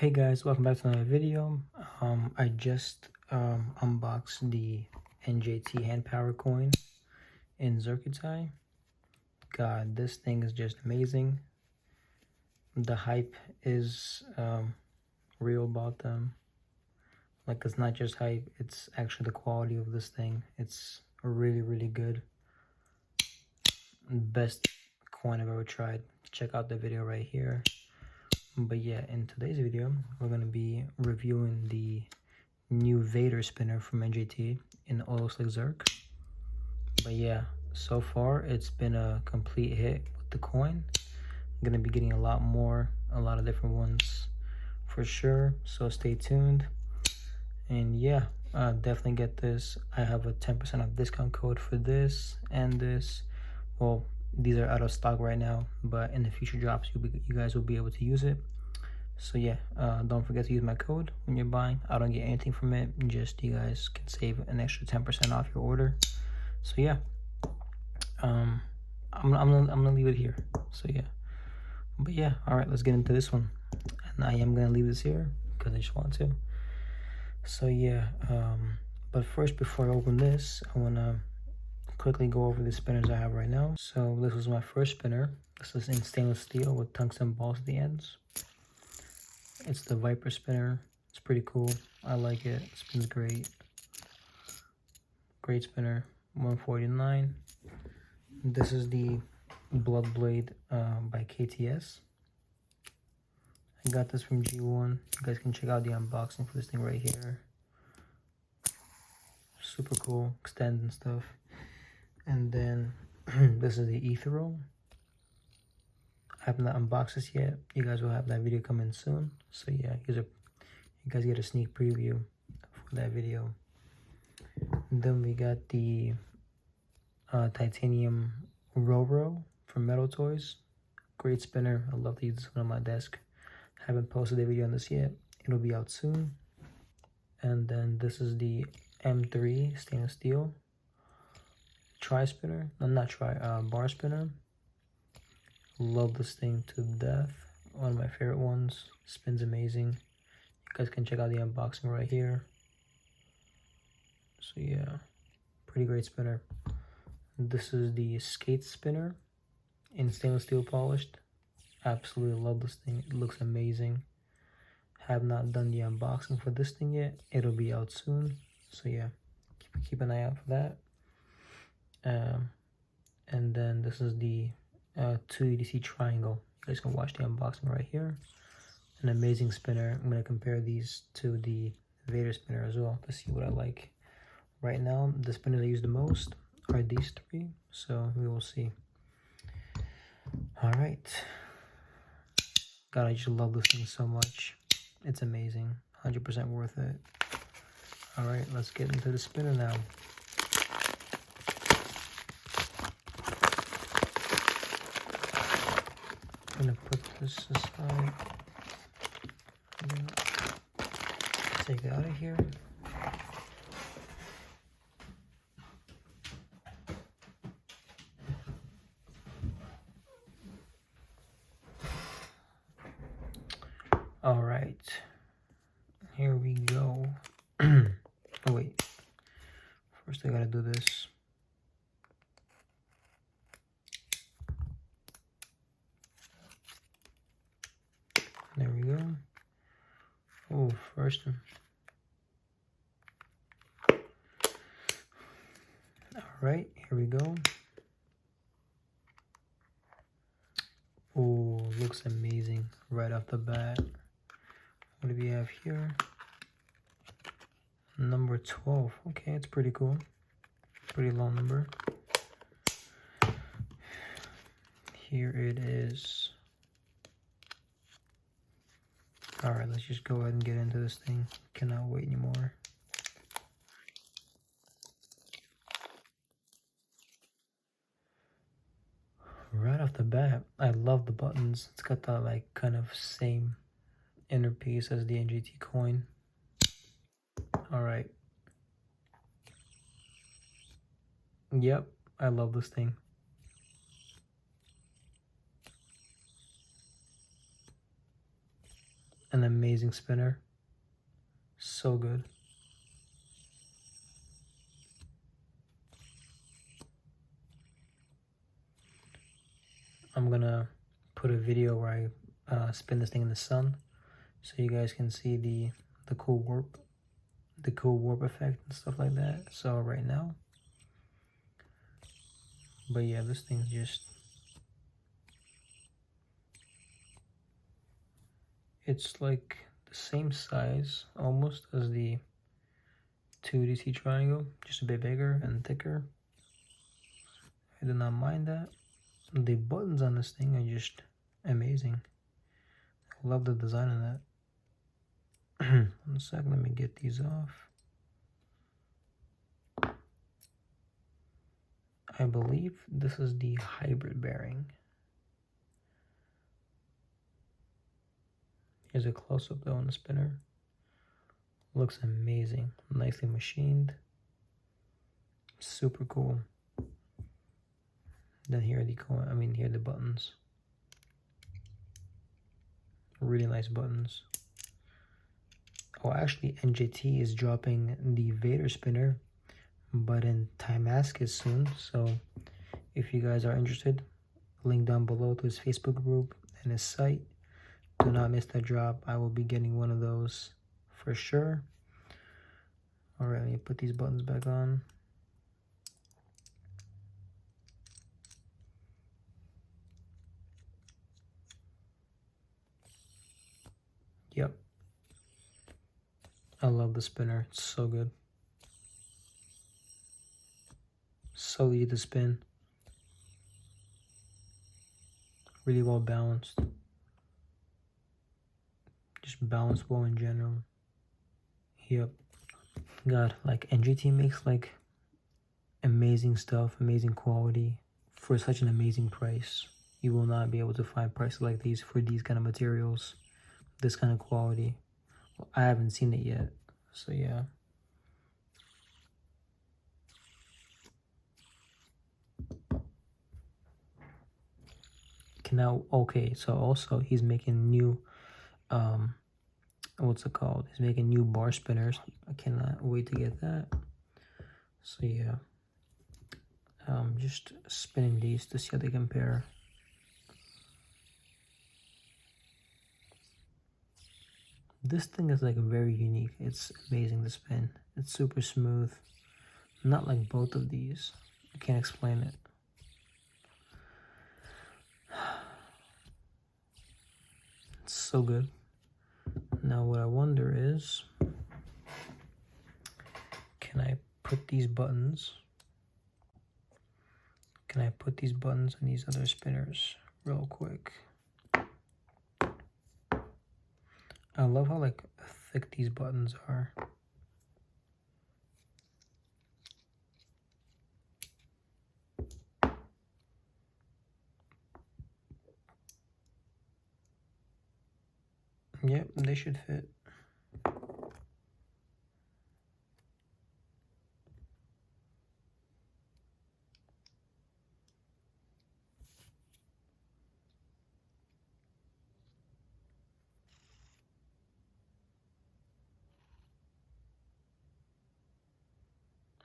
Hey guys, welcome back to another video. I just unboxed the NJT hand power coin in Zirc. God, this thing is just amazing. The hype is real about them. Like, it's not just hype, it's actually the quality of this thing. It's really good. Best coin I've ever tried. Check out the video right here. But yeah, in today's video, we're going to be reviewing the new Vader spinner from NJT in Oil Slick Zirc. But yeah, so far it's been a complete hit with the coin. I'm going to be getting a lot of different ones for sure. So stay tuned. And yeah, definitely get this. I have a 10% off discount code for this and this. Well, these are out of stock right now, but in the future drops, you guys will be able to use it. So yeah, don't forget to use my code when you're buying. I don't get anything from it, just you guys can save an extra 10% off your order. So yeah, I'm gonna leave it here. So yeah, but yeah, all right, let's get into this one. And I am gonna leave this here because I just want to. So yeah, but first, before I open this, I wanna quickly go over the spinners I have right now. So this was my first spinner. This is in stainless steel with tungsten balls at the ends. It's the Viper spinner. It's pretty cool. I like it. It spins great. Great spinner. 149. This is the Blood Blade by KTS. I got this from G1. You guys can check out the unboxing for this thing right here. Super cool. Extend and stuff. And then this is the Ethereal. I have not unboxed this yet. You guys will have that video coming soon. So yeah, you guys get a sneak preview for that video. And then we got the titanium Roro from Metal Toys. Great spinner. I love to use this one on my desk. Haven't posted a video on this yet. It'll be out soon. And then this is the M3 stainless steel bar spinner. Love this thing to death. One of my favorite ones. Spins amazing. You guys can check out the unboxing right here. So yeah, pretty great spinner. This is the skate spinner in stainless steel polished. Absolutely love this thing. It looks amazing. Have not done the unboxing for this thing yet. It'll be out soon. So yeah, keep an eye out for that. And then this is the 2EDC triangle. You guys can watch the unboxing right here. An amazing spinner. I'm going to compare these to the Vader spinner as well to see what I like. Right now, the spinners I use the most are these three, so we will see. All right. God, I just love this thing so much. It's amazing. 100% worth it. All right, let's get into the spinner now. I'm gonna put this aside. Take it out of here. All right, here we go. Oh wait, first I gotta do this. There we go. Oh, first. All right, here we go. Oh, looks amazing right off the bat. What do we have here? Number 12. Okay, it's pretty cool. Pretty long number. Here it is. All right, let's just go ahead and get into this thing. Cannot wait anymore. Right off the bat, I love the buttons. It's got that like kind of same inner piece as the NJT coin. All right. Yep, I love this thing. an amazing spinner. So good. I'm gonna put a video where I spin this thing in the sun, so you guys can see the cool warp effect and stuff like that. So right now, but yeah, this thing's just, it's like the same size almost as the 2DC triangle, just a bit bigger and thicker. I do not mind that. The buttons on this thing are just amazing. I love the design of that. 1 second, let me get these off. I believe this is the hybrid bearing. Here's a close-up though on the spinner. Looks amazing, nicely machined. Super cool. Then here are here are the buttons. Really nice buttons. Oh, actually, NJT is dropping the Vader spinner, but in Timascus soon. So if you guys are interested, link down below to his Facebook group and his site. Do not miss that drop. I will be getting one of those for sure. All right, let me put these buttons back on. Yep. I love the spinner. It's so good. So easy to spin. Really well balanced. Just balanced well in general. Yep. God, like NJT makes like amazing stuff, amazing quality for such an amazing price. You will not be able to find prices like these for these kind of materials, this kind of quality. Well, I haven't seen it yet, so yeah. Now, okay, so also he's making new, what's it called? He's making new bar spinners. I cannot wait to get that. So yeah, just spinning these to see how they compare. This thing is like very unique. It's amazing to spin. It's super smooth. Not like both of these. I can't explain it. It's so good. Now what I wonder is, can I put these buttons on these other spinners real quick? I love how like thick these buttons are. Yep, they should fit.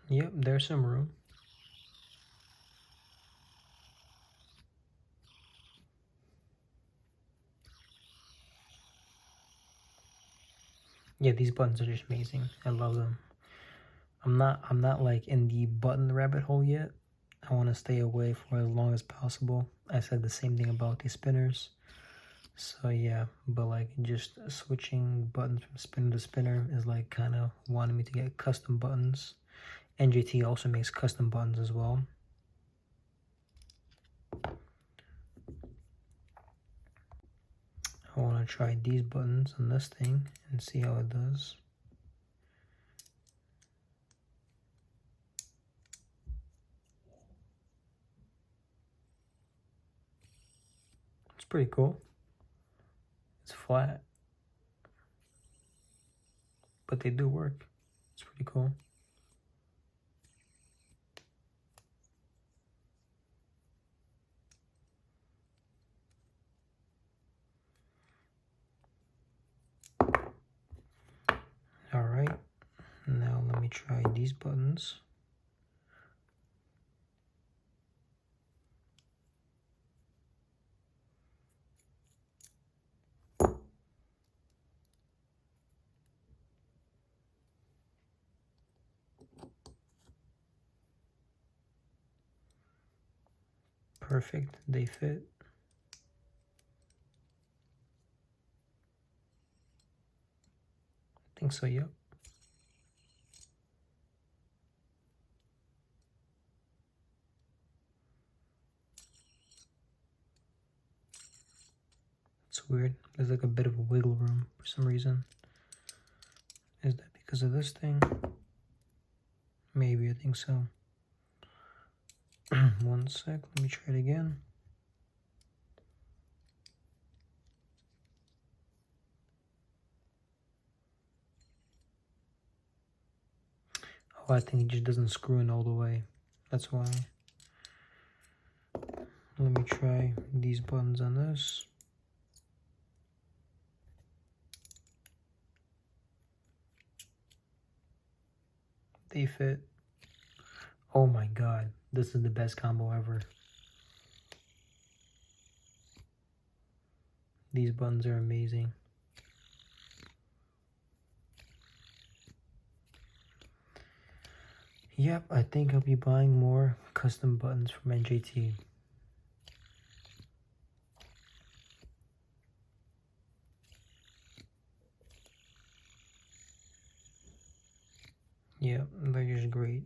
Yep, there's some room. Yeah, these buttons are just amazing. I love them. I'm not like in the button rabbit hole yet. I want to stay away for as long as possible. I said the same thing about these spinners. So yeah, but like just switching buttons from spinner to spinner is like kind of wanting me to get custom buttons. NJT also makes custom buttons as well. I want to try these buttons on this thing and see how it does. It's pretty cool. It's flat, but they do work. It's pretty cool. try these buttons. Perfect, they fit. I think so, yep. It's weird. There's like a bit of a wiggle room for some reason. Is that because of this thing? Maybe, I think so. One sec, let me try it again. Oh, I think it just doesn't screw in all the way. That's why. Let me try these buttons on this. They fit. Oh my god, this is the best combo ever. These buttons are amazing. Yep, I think I'll be buying more custom buttons from NJT. Yep, they're just great.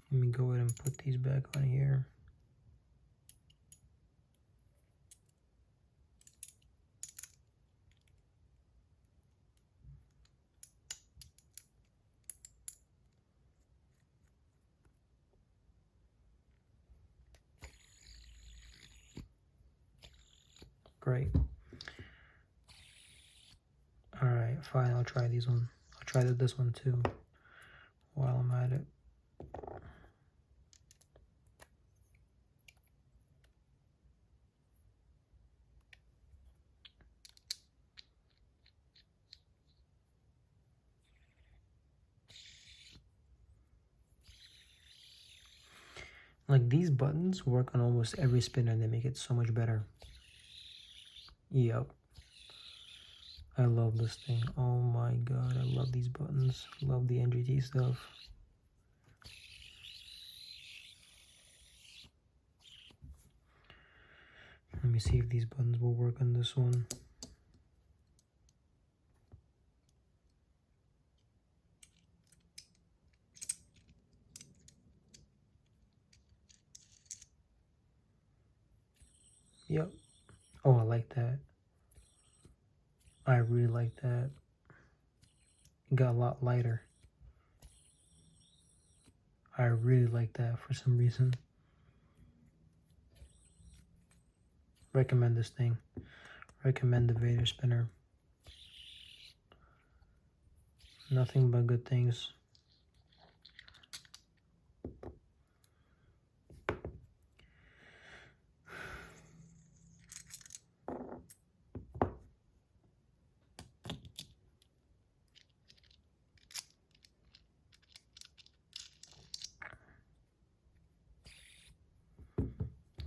Let me go ahead and put these back on here. Great. Alright, fine, I'll try these one. I'll try this one too while I'm at it. Like, these buttons work on almost every spinner and they make it so much better. Yep. I love this thing. Oh my god, I love these buttons. Love the NJT stuff. Let me see if these buttons will work on this one. Yep. Oh, I like that. I really like that. It got a lot lighter. I really like that for some reason. Recommend this thing. Recommend the Vader spinner. Nothing but good things.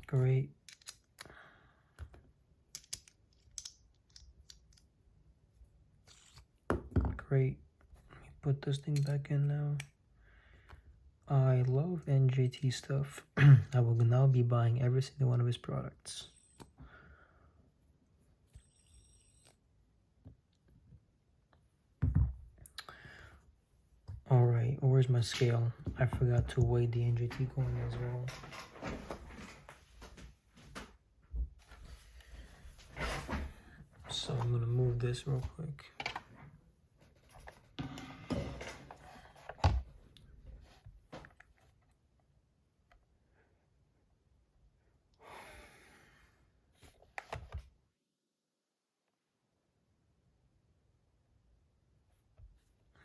Great. Great. Let me put this thing back in now. I love NJT stuff. I will now be buying every single one of his products. Alright, where's my scale? I forgot to weigh the NJT coin as well. So I'm gonna move this real quick.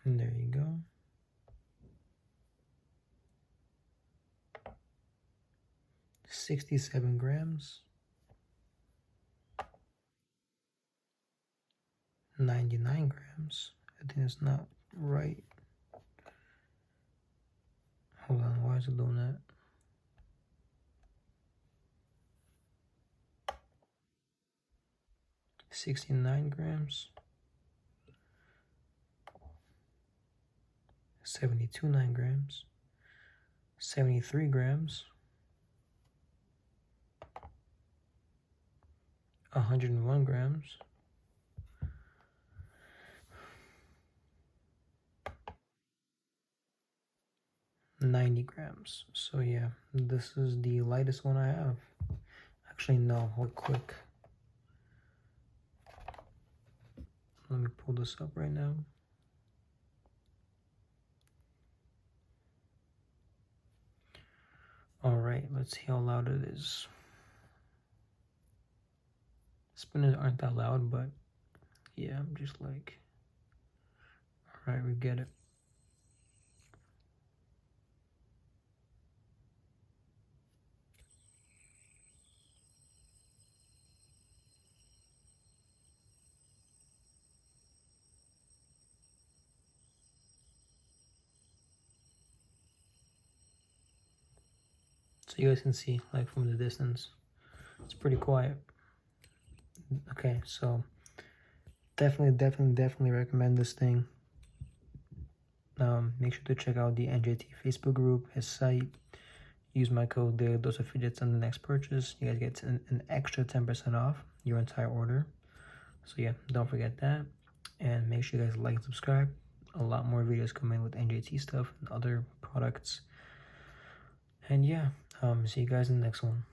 And there you go. 67 grams. 99 grams. I think it's not right. Hold on, why is it doing that? $69 grams. 72 9 grams. 73 grams. 101 grams. 90 grams. So yeah, this is the lightest one I have. Actually, no, hold quick. Let me pull this up right now. All right, let's see how loud it is. Spinners aren't that loud, but yeah, I'm just like, all right, we get it. So you guys can see, like, from the distance, it's pretty quiet. Okay, so definitely recommend this thing. Make sure to check out the NJT Facebook group, his site. Use my code Fidgets on the next purchase. You guys get an extra 10% off your entire order. So yeah, don't forget that. And make sure you guys like and subscribe. A lot more videos coming with NJT stuff and other products. And yeah, see you guys in the next one.